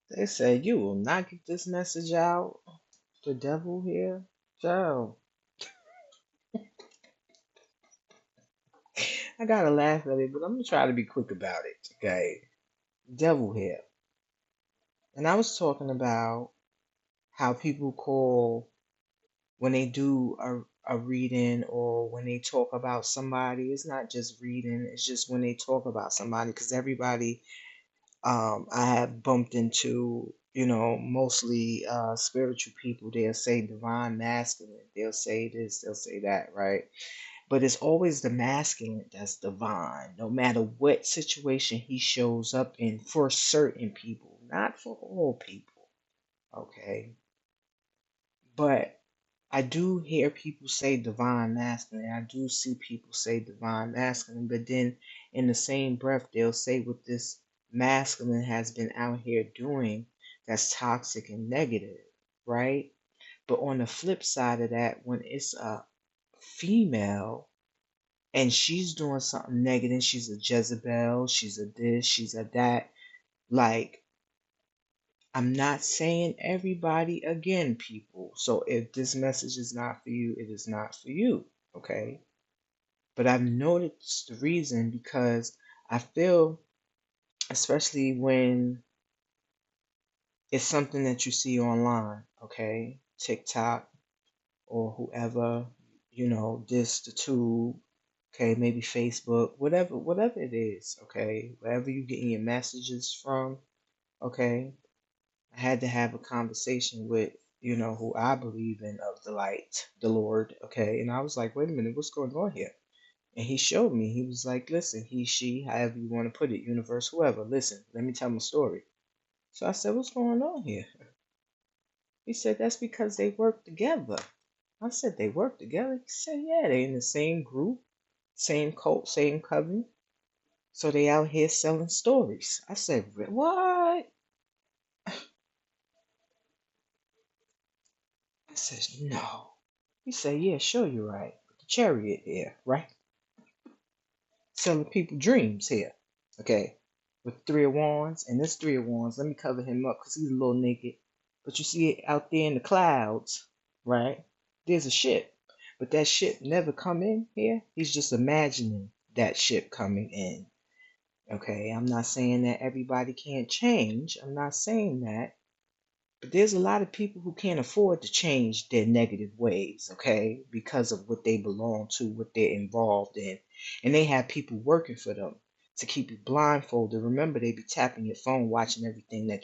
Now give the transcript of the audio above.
They said you will not get this message out. The devil here. Joe. I gotta laugh at it, but I'm gonna try to be quick about it. Okay. Devil here. And I was talking about how people call when they do a reading or when they talk about somebody. It's not just reading, it's just when they talk about somebody because everybody I have bumped into, mostly spiritual people. They'll say divine masculine. They'll say this, they'll say that, right? But it's always the masculine that's divine, no matter what situation he shows up in for certain people, not for all people, okay? But I do hear people say divine masculine. I do see people say divine masculine, but then in the same breath, they'll say what this masculine has been out here doing that's toxic and negative, right? But on the flip side of that, when it's a female and she's doing something negative, she's a Jezebel, she's a this, she's a that, like, I'm not saying everybody again, people. So if this message is not for you, it is not for you. Okay. But I've noticed the reason because I feel, especially when it's something that you see online, okay, TikTok or whoever, this, the tube, okay, maybe Facebook, whatever it is, okay, wherever you're getting your messages from, okay, I had to have a conversation with, who I believe in of the light, the Lord. Okay. And I was like, wait a minute, what's going on here? And he showed me, he was like, listen, he, she, however you want to put it, universe, whoever, listen, let me tell my story. So I said, what's going on here? He said, that's because they work together. I said, they work together? He said, yeah, they in the same group, same cult, same coven. So they out here selling stories. I said, what? I said, no. He said, yeah, sure, you're right. The chariot here, right? Selling people dreams here. Okay. With three of wands. And this three of wands, let me cover him up because he's a little naked. But you see it out there in the clouds, right? There's a ship. But that ship never come in here. He's just imagining that ship coming in. Okay. I'm not saying that everybody can't change. I'm not saying that. But there's a lot of people who can't afford to change their negative ways, okay, because of what they belong to, what they're involved in. And they have people working for them to keep you blindfolded. Remember, they be tapping your phone, watching everything that